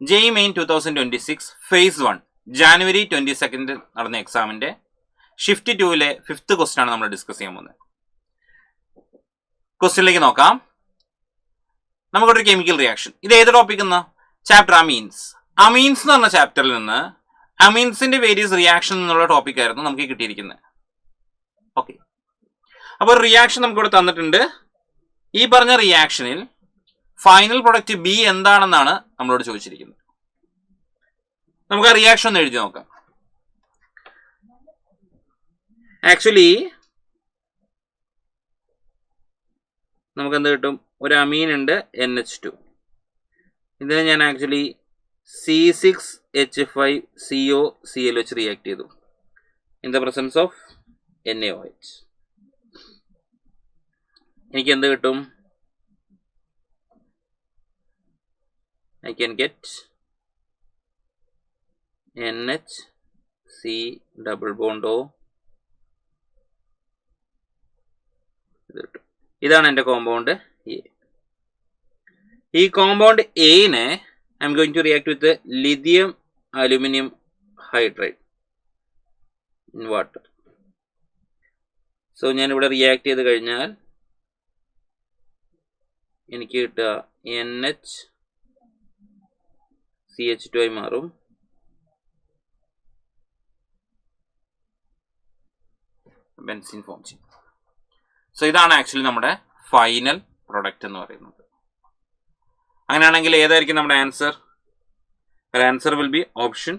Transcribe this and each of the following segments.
JEE Main 2026 Phase 1 January 22 നടന്ന എക്സാമിൻ്റെ shift 2-ലെ 5th question ആണ് നമ്മൾ ഡിസ്കസ് ചെയ്യാൻ പോകുന്നത്. ക്വസ്റ്റ്യനിലേക്ക് നോക്കാം. നമുക്കൊരു കെമിക്കൽ റിയാക്ഷൻ, ഇത് ഏത് ടോപ്പിക് എന്ന ചാപ്റ്റർ അമീൻസ്. അമീൻസ് എന്ന് പറഞ്ഞ ചാപ്റ്ററിൽ നിന്ന് അമീൻസിന്റെ വേരിയസ് റിയാക്ഷൻ എന്നുള്ള ടോപ്പിക് ആയിരുന്നു നമുക്ക് കിട്ടിയിരിക്കുന്നത്. ഓക്കെ, അപ്പോൾ റിയാക്ഷൻ നമുക്കിവിടെ തന്നിട്ടുണ്ട്. ഈ പറഞ്ഞ റിയാക്ഷനിൽ ഫൈനൽ പ്രൊഡക്റ്റ് ബി എന്താണെന്നാണ് നമ്മളോട് ചോദിച്ചിരിക്കുന്നത്. നമുക്ക് ആ റിയാക്ഷൻ ഒന്ന് എഴുതി നോക്കാം. ആക്ച്വലി നമുക്ക് എന്ത് കിട്ടും? ഒരു അമീൻ ഉണ്ട്, NH2. ഇതിനെ ഞാൻ ആക്ച്വലി C6H5COCl വെച്ച് റിയാക്ട് ചെയ്തു in the presence of NaOH. എനിക്ക് എന്ത് കിട്ടും? I can get NHC double bond O. ഇതാണ് എൻ്റെ കോമ്പൗണ്ട് എ. ഈ കോമ്പൗണ്ട് എനെ I am going to react with lithium aluminium hydride in water. So ഞാനിവിടെ റിയാക്ട് ചെയ്ത് കഴിഞ്ഞാൽ എനിക്ക് കിട്ടുക NHCH2 ആയി മാറും. ബെൻസീൻ ഫോം ചെയ്യും. സോ ഇതാണ് ആക്ച്വലി നമ്മുടെ ഫൈനൽ പ്രൊഡക്റ്റ് എന്ന് പറയുന്നത്. അങ്ങനെയാണെങ്കിൽ ഏതായിരിക്കും നമ്മുടെ answer? Answer will be option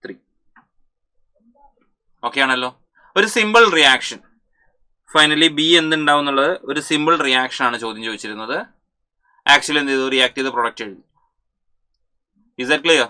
3. Okay ആണല്ലോ. ഒരു സിമ്പിൾ റിയാക്ഷൻ, ഫൈനലി ബി എന്തുണ്ടാവും എന്നുള്ളത് ഒരു സിമ്പിൾ റിയാക്ഷൻ ആണ് ചോദ്യം ചോദിച്ചിരുന്നത്. ആക്ച്വലി എന്ത് ചെയ്തു? റിയാക്ട് ചെയ്ത പ്രൊഡക്റ്റ് എഴുതി. Is that clear?